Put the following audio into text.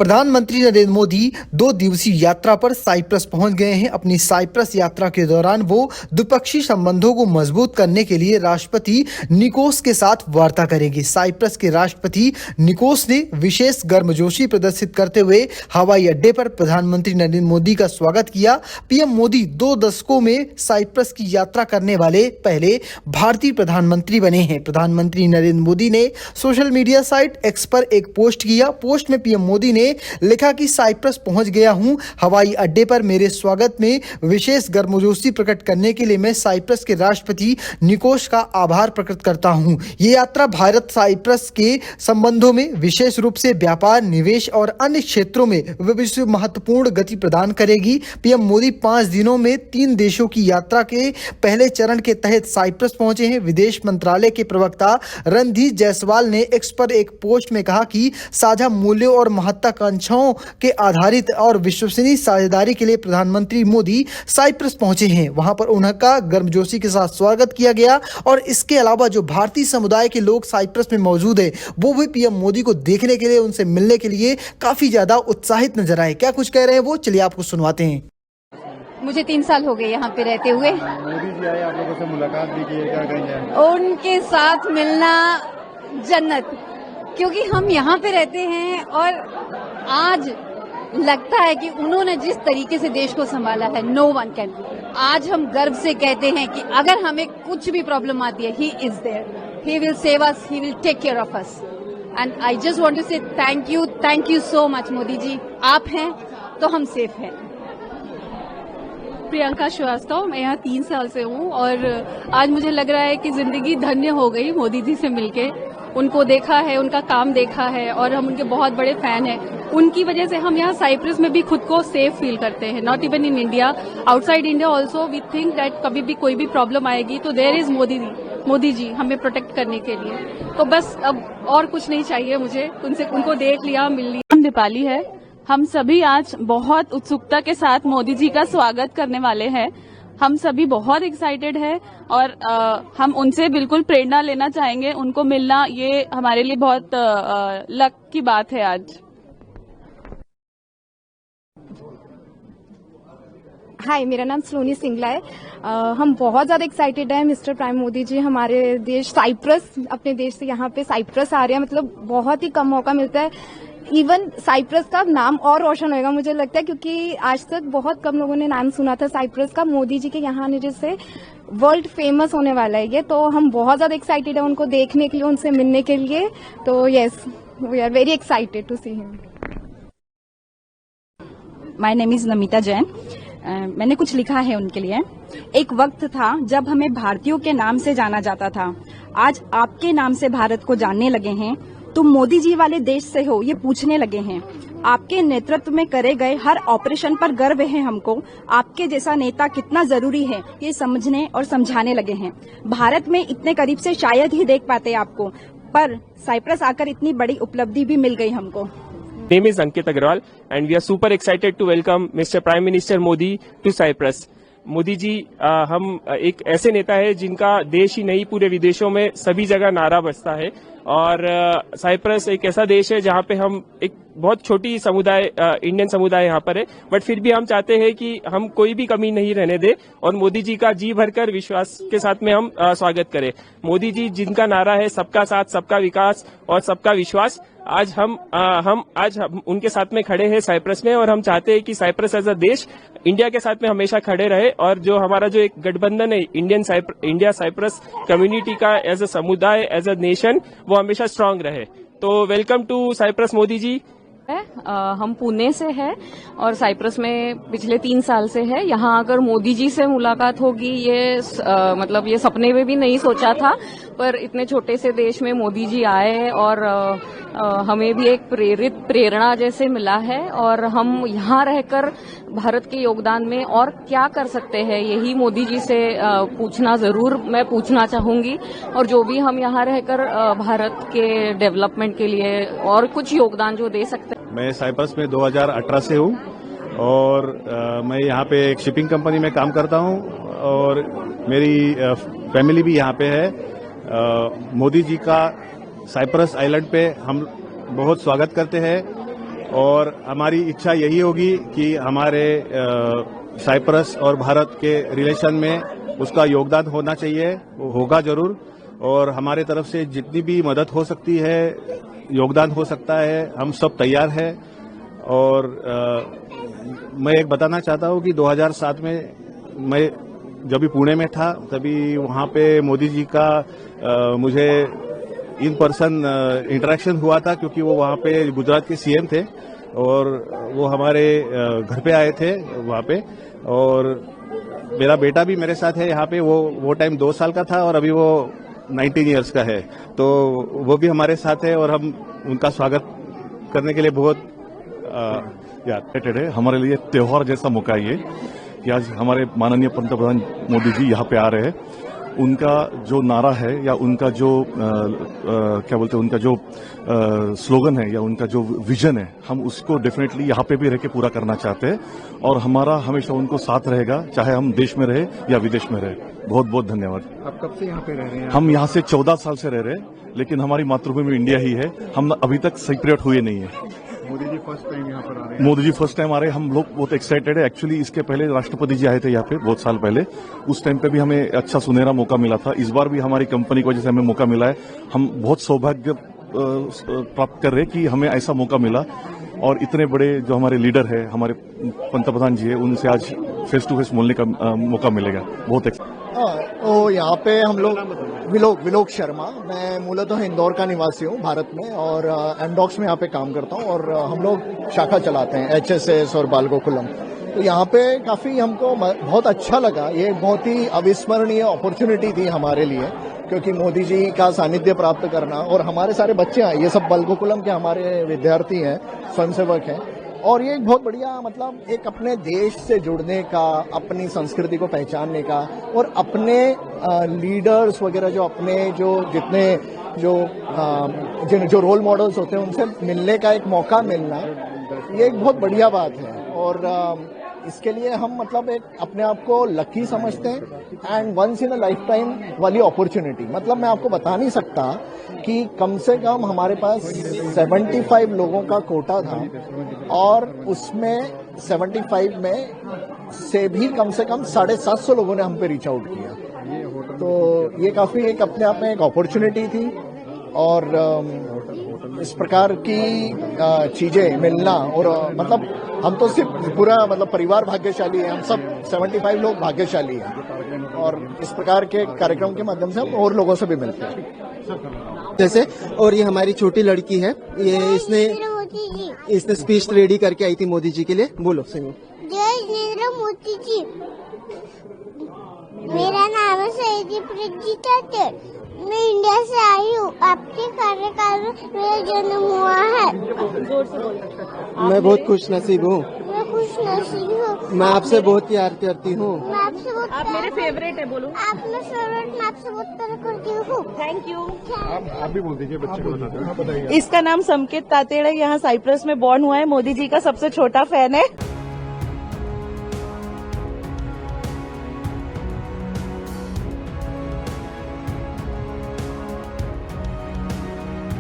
प्रधानमंत्री नरेंद्र मोदी 2 दिवसीय यात्रा पर साइप्रस पहुंच गए हैं। अपनी साइप्रस यात्रा के दौरान वो द्विपक्षीय संबंधों को मजबूत करने के लिए राष्ट्रपति निकोस के साथ वार्ता करेंगे। साइप्रस के राष्ट्रपति निकोस ने विशेष गर्मजोशी प्रदर्शित करते हुए हवाई अड्डे पर प्रधानमंत्री नरेंद्र मोदी का स्वागत किया। पीएम मोदी 2 दशकों में साइप्रस की यात्रा करने वाले पहले भारतीय प्रधानमंत्री बने हैं। प्रधानमंत्री नरेंद्र मोदी ने सोशल मीडिया साइट एक्स पर एक पोस्ट किया। पोस्ट में पीएम मोदी ने लिखा कि साइप्रस पहुंच गया हूं। हवाई अड्डे पर मेरे स्वागत में विशेष गर्मजोशी प्रकट करने के लिए मैं साइप्रस के राष्ट्रपति निकोस का आभार प्रकट करता हूं। ये यात्रा भारत साइप्रस के संबंधों में विशेष रूप से व्यापार, निवेश और अन्य क्षेत्रों में भविष्य महत्वपूर्ण गति प्रदान करेगी। पीएम मोदी 5 दिनों में 3 देशों की यात्रा के पहले चरण के तहत साइप्रस पहुंचे हैं। विदेश मंत्रालय के प्रवक्ता रणधीर जायसवाल ने एक्स पर एक पोस्ट में कहा कि साझा मूल्यों और महत्वाकांक्षाओं के आधारित और विश्वसनीय साझेदारी के लिए प्रधानमंत्री मोदी साइप्रस पहुंचे हैं। वहां पर उनका गर्मजोशी के साथ स्वागत किया गया और इसके अलावा जो भारतीय समुदाय के लोग साइप्रस में मौजूद है वो भी पीएम मोदी को देखने के लिए, उनसे मिलने के लिए काफी ज्यादा उत्साहित नजर आए। क्या कुछ कह रहे हैं वो, चलिए आपको सुनवाते हैं। मुझे 3 साल हो गए यहाँ पे रहते हुए। मोदी जी आए, आप लोगों से मुलाकात भी की है, क्या कहेंगे? उनके साथ मिलना जन्नत, क्योंकि हम यहाँ पे रहते हैं और आज लगता है कि उन्होंने जिस तरीके से देश को संभाला है, नो वन कैन। आज हम गर्व से कहते हैं कि अगर हमें कुछ भी प्रॉब्लम आती है, he is there, he will save us, he will take care of us. And I just want to say thank you so much Modi ji. आप हैं तो हम सेफ हैं। प्रियंका श्रीवास्तव, मैं यहाँ 3 साल से हूँ और आज मुझे लग रहा है कि जिंदगी धन्य हो गई मोदी जी से मिलके। उनको देखा है, उनका काम देखा है और हम उनके बहुत बड़े फैन हैं। उनकी वजह से हम यहाँ साइप्रस में भी खुद को सेफ फील करते हैं। Not even in India, outside India also we think that कभी भी कोई भी प्रॉब्लम आएगी तो देयर इज मोदी जी हमें प्रोटेक्ट करने के लिए। तो बस अब और कुछ नहीं चाहिए मुझे, उनको देख लिया, मिल लिया। हम दीपाली है। हम सभी आज बहुत उत्सुकता के साथ मोदी जी का स्वागत करने वाले हैं। हम सभी बहुत एक्साइटेड है और हम उनसे बिल्कुल प्रेरणा लेना चाहेंगे। उनको मिलना ये हमारे लिए बहुत लक की बात है आज। हाय, मेरा नाम सलोनी सिंगला है। हम बहुत ज्यादा एक्साइटेड हैं। मिस्टर प्राइम मोदी जी हमारे देश साइप्रस, अपने देश से यहाँ पे साइप्रस आ रहे हैं। मतलब बहुत ही कम मौका मिलता है। इवन साइप्रस का नाम और रोशन होगा मुझे लगता है, क्योंकि आज तक बहुत कम लोगों ने नाम सुना था साइप्रस का। मोदी जी के यहाँ आने से वर्ल्ड फेमस होने वाला है ये, तो हम बहुत ज्यादा एक्साइटेड है उनको देखने के लिए, उनसे मिलने के लिए। तो yes, we are very excited to see him. My name is Namita Jain. मैंने कुछ लिखा है उनके लिए। एक वक्त था जब हमें भारतीयों के नाम से जाना जाता था। आज आपके नाम से भारत को जानने लगे हैं। तुम मोदी जी वाले देश से हो, ये पूछने लगे हैं। आपके नेतृत्व में करे गए हर ऑपरेशन पर गर्व है हमको। आपके जैसा नेता कितना जरूरी है ये समझने और समझाने लगे हैं। भारत में इतने करीब से शायद ही देख पाते आपको, पर साइप्रस आकर इतनी बड़ी उपलब्धि भी मिल गई हमको। Name is Ankit Agarwal and we are super excited to welcome Mr. Prime Minister Modi to Cyprus. Modi ji हम एक ऐसे नेता है जिनका देश ही नहीं पूरे विदेशों में सभी जगह नारा बजता है और साइप्रस एक ऐसा देश है जहाँ पे हम एक बहुत छोटी समुदाय, इंडियन समुदाय यहाँ पर है, बट फिर भी हम चाहते हैं कि हम कोई भी कमी नहीं रहने दे और मोदी जी का जी भरकर विश्वास के साथ में हम स्वागत करें। मोदी जी जिनका नारा है सबका साथ, सबका विकास और सबका विश्वास, आज हम उनके साथ में खड़े हैं साइप्रस में और हम चाहते हैं कि साइप्रस एज अ देश इंडिया के साथ में हमेशा खड़े रहे और जो हमारा जो एक गठबंधन है इंडिया साइप्रस कम्युनिटी का एज अ समुदाय, एज अ नेशन, वो हमेशा स्ट्रांग रहे। तो welcome to Cyprus Modi ji. हम पुणे से है और साइप्रस में पिछले 3 साल से है। यहाँ आकर मोदी जी से मुलाकात होगी ये मतलब ये सपने में भी नहीं सोचा था, पर इतने छोटे से देश में मोदी जी आए और हमें भी एक प्रेरणा जैसे मिला है और हम यहाँ रहकर भारत के योगदान में और क्या कर सकते हैं यही मोदी जी से मैं पूछना चाहूंगी और जो भी हम यहाँ रहकर भारत के डेवलपमेंट के लिए और कुछ योगदान जो दे सकते हैं। मैं साइप्रस में 2018 से हूँ और मैं यहाँ पे एक शिपिंग कंपनी में काम करता हूँ और मेरी फैमिली भी यहाँ पे है। मोदी जी का साइप्रस आइलैंड पे हम बहुत स्वागत करते हैं और हमारी इच्छा यही होगी कि हमारे साइप्रस और भारत के रिलेशन में उसका योगदान होना चाहिए, वो होगा जरूर। और हमारे तरफ से जितनी भी मदद हो सकती है, योगदान हो सकता है, हम सब तैयार हैं। और मैं एक बताना चाहता हूं कि 2007 में मैं जब भी पुणे में था, तभी वहां पे मोदी जी का मुझे इन पर्सन इंटरेक्शन हुआ था, क्योंकि वो वहां पे गुजरात के सीएम थे और वो हमारे घर पे आए थे वहां पे। और मेरा बेटा भी मेरे साथ है यहाँ पे, वो टाइम 2 साल का था और अभी वो 19 ईयर्स का है, तो वो भी हमारे साथ है और हम उनका स्वागत करने के लिए बहुत एक्साइटेड है। हमारे लिए त्योहार जैसा मौका है ये कि आज हमारे माननीय पंतप्रधान मोदी जी यहाँ पे आ रहे हैं। उनका जो नारा है या उनका जो क्या बोलते हैं, उनका जो स्लोगन है या उनका जो विजन है, हम उसको डेफिनेटली यहाँ पे भी रह के पूरा करना चाहते हैं और हमारा हमेशा उनको साथ रहेगा, चाहे हम देश में रहे या विदेश में रहे। बहुत बहुत धन्यवाद। आप कब से यहाँ पे रह रहे हैं? हम यहाँ से 14 साल से रह रहे हैं, लेकिन हमारी मातृभूमि इंडिया ही है। हम अभी तक सेपरेट हुए नहीं है। मोदी जी फर्स्ट टाइम यहाँ पर आ रहे हैं? मोदी जी फर्स्ट टाइम आ रहे हैं। हम लोग बहुत एक्साइटेड है। एक्चुअली इसके पहले राष्ट्रपति जी आए थे यहाँ पे बहुत साल पहले, उस टाइम पे भी हमें अच्छा सुनहरा मौका मिला था। इस बार भी हमारी कंपनी की वजह से हमें मौका मिला है। हम बहुत सौभाग्य प्राप्त कर रहे हैं कि हमें ऐसा मौका मिला और इतने बड़े जो हमारे लीडर है, हमारे पंतप्रधान जी है, उनसे आज फेस टू फेस मिलने का मौका मिलेगा। बहुत तो यहाँ पे हम लोग विलोक शर्मा, मैं मूलतः इंदौर का निवासी हूँ भारत में और एमडॉक्स में यहाँ पे काम करता हूँ और हम लोग शाखा चलाते हैं HSS और बालगोकुलम। तो यहाँ पे काफी हमको बहुत अच्छा लगा। ये बहुत ही अविस्मरणीय अपॉर्चुनिटी थी हमारे लिए, क्योंकि मोदी जी का सानिध्य प्राप्त करना और हमारे सारे बच्चे हैं, ये सब बालगोकुलम के हमारे विद्यार्थी हैं, स्वयंसेवक हैं। और ये एक बहुत बढ़िया मतलब एक अपने देश से जुड़ने का, अपनी संस्कृति को पहचानने का और अपने लीडर्स वगैरह जो अपने जितने जो रोल मॉडल्स होते हैं उनसे मिलने का एक मौका मिलना, ये एक बहुत बढ़िया बात है। और इसके लिए हम मतलब एक अपने आप को लकी समझते हैं and once in a life time वाली अपॉर्चुनिटी। मतलब मैं आपको बता नहीं सकता कि कम से कम हमारे पास 75 लोगों का कोटा था और उसमें 75 में से भी कम से कम 750 लोगों ने हम पे रीच आउट किया। तो ये काफी एक अपने आप में एक अपॉर्चुनिटी थी और इस प्रकार की चीजें मिलना और मतलब हम तो सिर्फ पूरा मतलब परिवार भाग्यशाली है, हम सब 75 लोग भाग्यशाली हैं और इस प्रकार के कार्यक्रम के माध्यम से हम और लोगों से भी मिलते हैं जैसे। और ये हमारी छोटी लड़की है, ये इसने स्पीच रेडी करके आई थी मोदी जी के लिए। बोलो सिंह। जय नरेंद्र मोदी जी। मेरा नाम है सैदी प्रजीता, मैं इंडिया से आई हूँ। आपके कार्यकाल में मेरा जन्म हुआ है। मैं बहुत खुश नसीब हूँ। मैं खुश नसीब हूँ। मैं आपसे बहुत प्यार करती हूँ। आप मेरे फेवरेट है। बोलो। आप मेरे फेवरेट, मैं आपसे बहुत प्यार करती हूँ। Thank you. आप भी बोल दीजिए, बच्चे को बताते हैं। इसका नाम संकेत तातेड़ है, यहाँ साइप्रस में बॉर्न हुआ है, मोदी जी का सबसे छोटा फैन है।